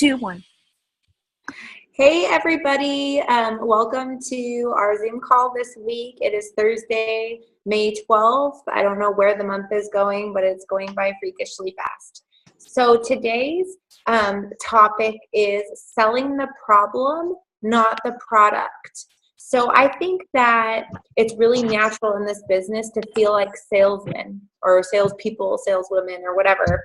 two, one. Hey everybody, welcome to our Zoom call this week. It is Thursday, May 12th. I don't know where the month is going, but it's going by freakishly fast. So today's topic is selling the problem, not the product. So I think that it's really natural in this business to feel like salesmen or salespeople, saleswomen, or whatever.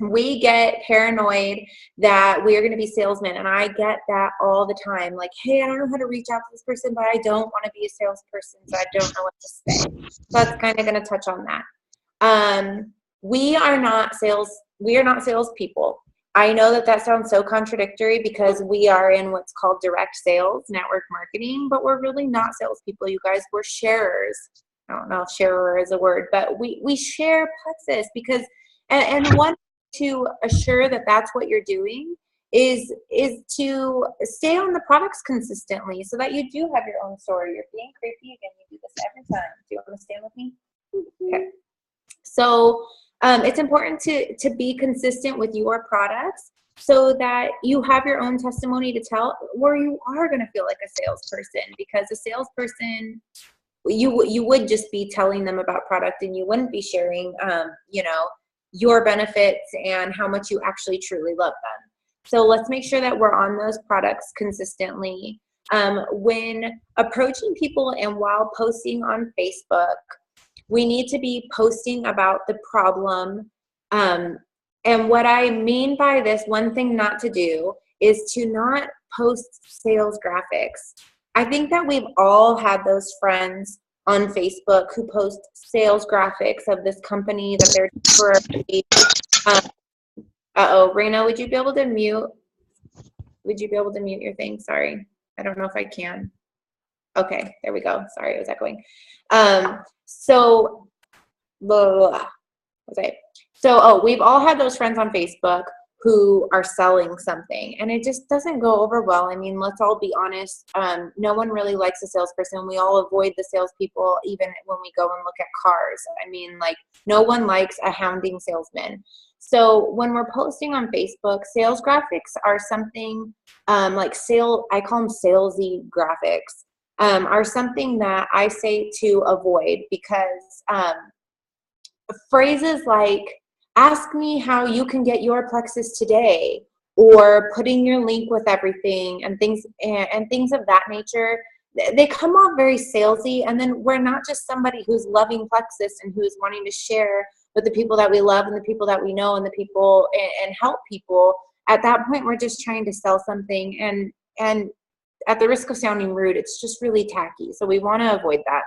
We get paranoid that we are going to be salesmen, and I get that all the time. Like, hey, I don't know how to reach out to this person, but I don't want to be a salesperson, so I don't know what to say. So that's kind of going to touch on that. We are not salespeople. I know that sounds so contradictory because we are in what's called direct sales, network marketing, but we're really not salespeople, you guys. We're sharers. I don't know if sharer is a word, but we share Plexus because, and one to assure that that's what you're doing is to stay on the products consistently so that you do have your own story. You're being creepy again. You do this every time. Do you want to stand with me? Okay. So it's important to be consistent with your products so that you have your own testimony to tell, where you are going to feel like a salesperson, because a salesperson, you would just be telling them about product and you wouldn't be sharing, your benefits and how much you actually truly love them. So let's make sure that we're on those products consistently. When approaching people and while posting on Facebook, we need to be posting about the problem. And what I mean by this, one thing not to do is to not post sales graphics. I think that we've all had those friends on Facebook who post sales graphics of this company that they're temporarily. Raina, would you be able to mute? Would you be able to mute your thing? Sorry, I don't know if I can. Okay, there we go. Sorry, it was echoing. So, we've all had those friends on Facebook who are selling something, and it just doesn't go over well. I mean, let's all be honest. No one really likes a salesperson. We all avoid the salespeople, even when we go and look at cars. I mean, like, no one likes a hounding salesman. So when we're posting on Facebook, sales graphics are something I call them salesy graphics, are something that I say to avoid, because phrases like, ask me how you can get your Plexus today, or putting your link with everything, and things of that nature, they come off very salesy. And then we're not just somebody who's loving Plexus and who's wanting to share with the people that we love and the people that we know and the people and help people. At that point, we're just trying to sell something, and at the risk of sounding rude, it's just really tacky. So we want to avoid that.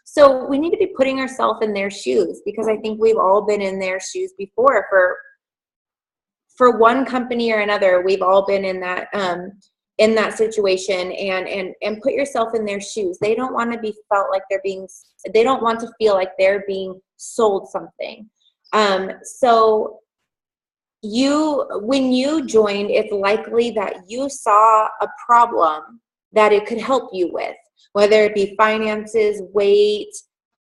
So we need to be putting ourselves in their shoes, because I think we've all been in their shoes before. For one company or another, we've all been in that situation, and put yourself in their shoes. They don't want to be felt like they don't want to feel like they're being sold something. So when you joined, it's likely that you saw a problem that it could help you with, whether it be finances, weight,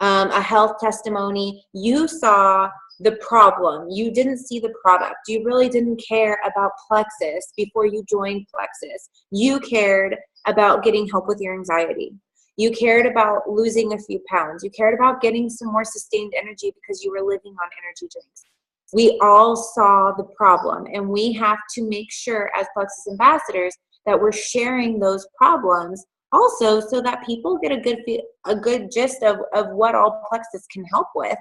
a health testimony. You saw the problem. You didn't see the product. You really didn't care about Plexus before you joined Plexus. You cared about getting help with your anxiety. You cared about losing a few pounds. You cared about getting some more sustained energy because you were living on energy drinks. We all saw the problem, and we have to make sure as Plexus ambassadors that we're sharing those problems also, so that people get a good gist of what all Plexus can help with.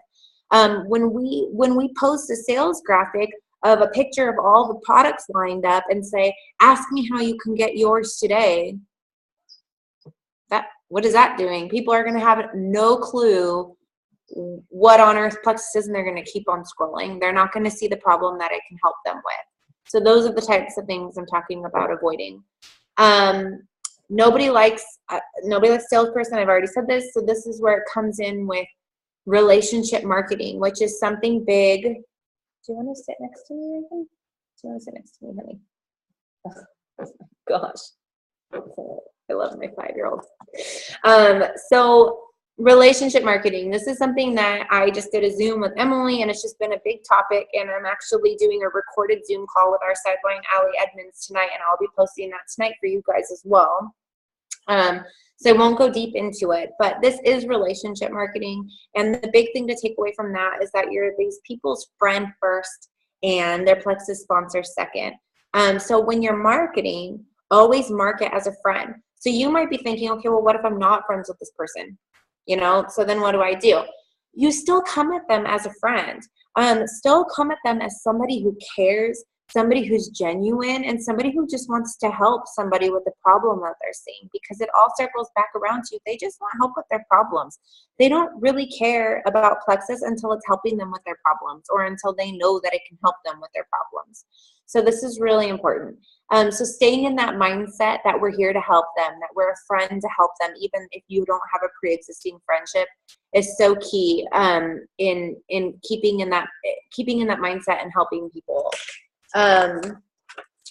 When we post a sales graphic of a picture of all the products lined up and say, ask me how you can get yours today, what is that doing? People are going to have no clue what on earth Plexus is, and they're going to keep on scrolling. They're not going to see the problem that it can help them with. So those are the types of things I'm talking about avoiding. Nobody likes salesperson. I've already said this. So this is where it comes in with relationship marketing, which is something big. Do you want to sit next to me, Reagan? Do you want to sit next to me, honey? Oh my gosh. I love my 5-year-old. So relationship marketing. This is something that I just did a Zoom with Emily, and it's just been a big topic, and I'm actually doing a recorded Zoom call with our sideline Allie Edmonds tonight, and I'll be posting that tonight for you guys as well. So I won't go deep into it, but this is relationship marketing, and the big thing to take away from that is that you're these people's friend first and their Plexus sponsor second. So when you're marketing, always market as a friend. So you might be thinking, okay, well, what if I'm not friends with this person? You know, so then what do? You still come at them as a friend. Still come at them as somebody who cares, somebody who's genuine, and somebody who just wants to help somebody with the problem that they're seeing, because it all circles back around to you. They just want help with their problems. They don't really care about Plexus until it's helping them with their problems, or until they know that it can help them with their problems. So this is really important. So staying in that mindset that we're here to help them, that we're a friend to help them, even if you don't have a pre-existing friendship, is so key in keeping in that mindset and helping people.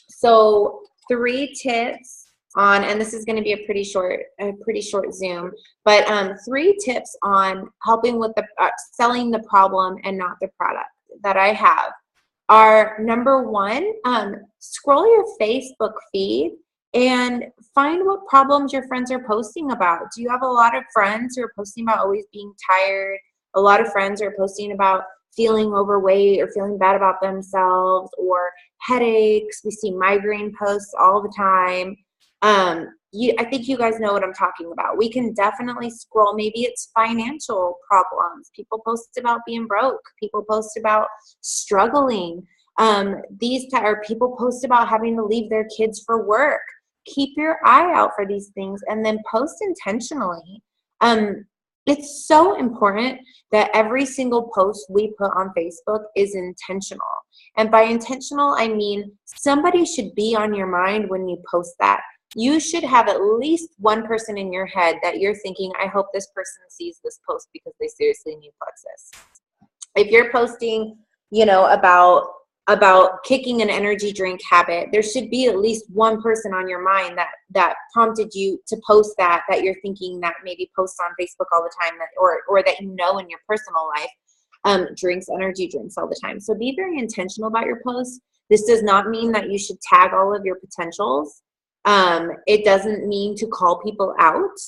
So 3 tips on, and this is going to be a pretty short Zoom, but 3 tips on helping with the selling the problem and not the product that I have are: number 1, scroll your Facebook feed and find what problems your friends are posting about. Do you have a lot of friends who are posting about always being tired? A lot of friends are posting about feeling overweight or feeling bad about themselves, or headaches. We see migraine posts all the time. I think you guys know what I'm talking about. We can definitely scroll. Maybe it's financial problems. People post about being broke. People post about struggling. People post about having to leave their kids for work. Keep your eye out for these things and then post intentionally. It's so important that every single post we put on Facebook is intentional. And by intentional, I mean somebody should be on your mind when you post that. You should have at least one person in your head that you're thinking, I hope this person sees this post because they seriously need Plexus. If you're posting, about kicking an energy drink habit, there should be at least one person on your mind that prompted you to post that you're thinking that maybe posts on Facebook all the time, or that in your personal life drinks energy drinks all the time. So be very intentional about your posts. This does not mean that you should tag all of your potentials. It doesn't mean to call people out.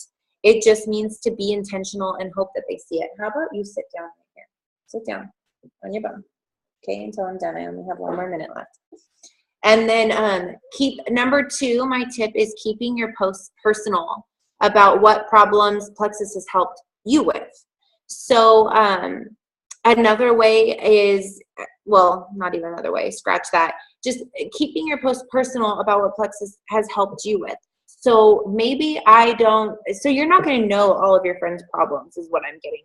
It just means to be intentional and hope that they see it. How about you sit down right here? Sit down on your bum. Okay, until I'm done. I only have 1 more minute left. And then number 2, my tip is keeping your posts personal about what problems Plexus has helped you with. So another way is, well, not even another way, scratch that. Just keeping your posts personal about what Plexus has helped you with. So maybe so you're not going to know all of your friends' problems is what I'm getting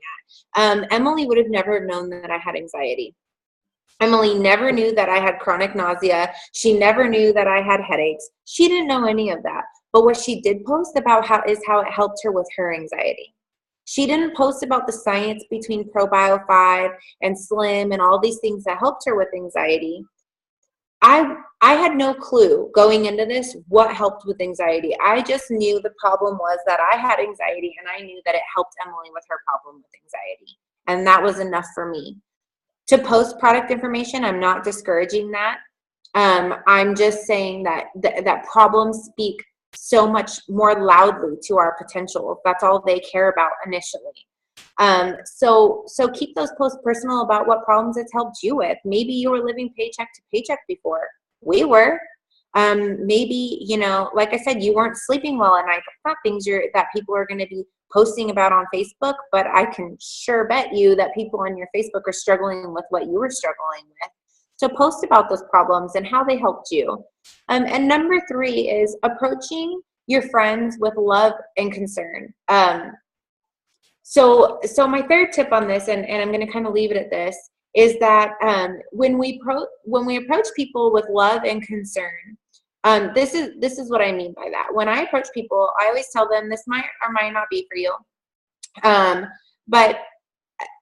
at. Emily would have never known that I had anxiety. Emily never knew that I had chronic nausea. She never knew that I had headaches. She didn't know any of that. But what she did post about how it helped her with her anxiety. She didn't post about the science between ProBio 5 and Slim and all these things that helped her with anxiety. I had no clue going into this what helped with anxiety. I just knew the problem was that I had anxiety, and I knew that it helped Emily with her problem with anxiety. And that was enough for me. To post product information, I'm not discouraging that. I'm just saying that problems speak so much more loudly to our potential. That's all they care about initially. So keep those posts personal about what problems it's helped you with. Maybe you were living paycheck to paycheck before. We were. Maybe, like I said, you weren't sleeping well at night. That's not things that people are going to be posting about on Facebook, but I can sure bet you that people on your Facebook are struggling with what you were struggling with. So post about those problems and how they helped you. And number 3 is approaching your friends with love and concern. So my 3rd tip on this, and I'm going to kind of leave it at this, is that when we approach people with love and concern, this is what I mean by that. When I approach people, I always tell them this might or might not be for you. But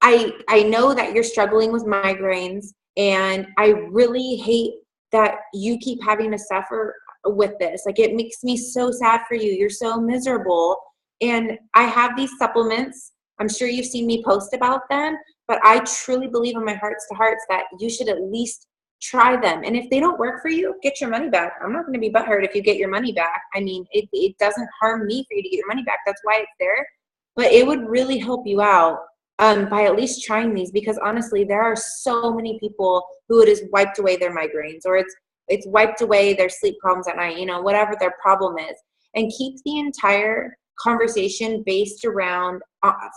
I know that you're struggling with migraines, and I really hate that you keep having to suffer with this. Like, it makes me so sad for you. You're so miserable. And I have these supplements I'm sure you've seen me post about them, but I truly believe in my hearts to hearts that you should at least try them. And if they don't work for you, get your money back. I'm not going to be butthurt if you get your money back. I mean, it doesn't harm me for you to get your money back. That's why it's there. But it would really help you out by at least trying these, because honestly, there are so many people who it has wiped away their migraines, or it's wiped away their sleep problems at night, you know, whatever their problem is. And keep the entire conversation based around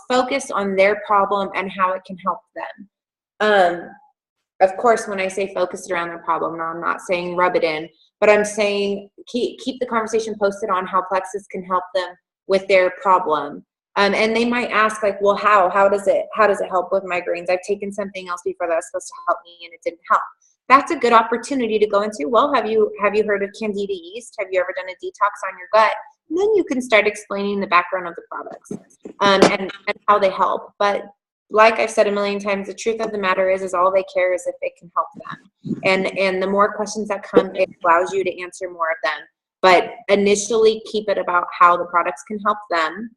focus on their problem and how it can help them. Of course, when I say focused around their problem, no, I'm not saying rub it in, but I'm saying keep the conversation posted on how Plexus can help them with their problem. And they might ask, like, well, how does it help with migraines? I've taken something else before that was supposed to help me and it didn't help. That's a good opportunity to go into, well, have you heard of Candida yeast? Have you ever done a detox on your gut? And then you can start explaining the background of the products and how they help. But like I've said a million times, the truth of the matter is all they care is if it can help them. And the more questions that come, it allows you to answer more of them. But initially, keep it about how the products can help them.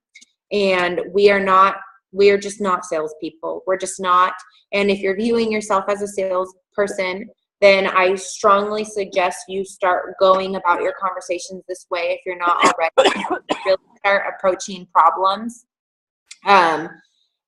And we are just not salespeople. We're just not. And if you're viewing yourself as a salesperson, then I strongly suggest you start going about your conversations this way if you're not already. Really start approaching problems. And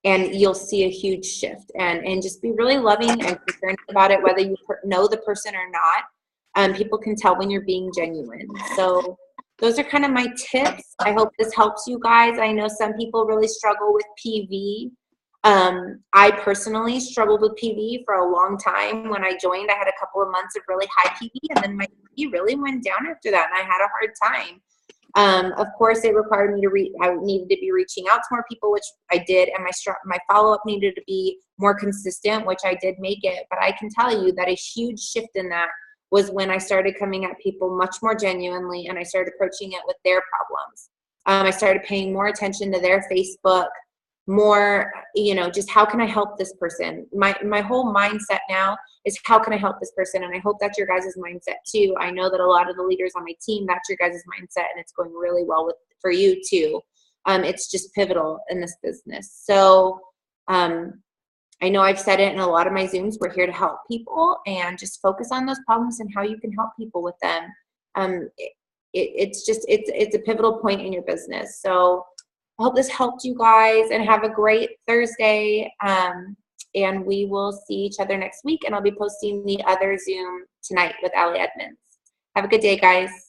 you'll see a huge shift. And just be really loving and concerned about it, whether you know the person or not. People can tell when you're being genuine. So those are kind of my tips. I hope this helps you guys. I know some people really struggle with PV. I personally struggled with PV for a long time. When I joined, I had a couple of months of really high PV, and then my PV really went down after that, and I had a hard time. Of course, it required me I needed to be reaching out to more people, which I did, and my follow-up needed to be more consistent, which I did make it. But I can tell you that a huge shift in that was when I started coming at people much more genuinely, and I started approaching it with their problems. I started paying more attention to their Facebook, more, just how can I help this person? My whole mindset now is how can I help this person? And I hope that's your guys' mindset too. I know that a lot of the leaders on my team, that's your guys' mindset, and it's going really well for you too. It's just pivotal in this business. So I know I've said it in a lot of my Zooms, we're here to help people and just focus on those problems and how you can help people with them. It's a pivotal point in your business. So I hope this helped you guys, and have a great Thursday. And we will see each other next week, and I'll be posting the other Zoom tonight with Allie Edmonds. Have a good day, guys.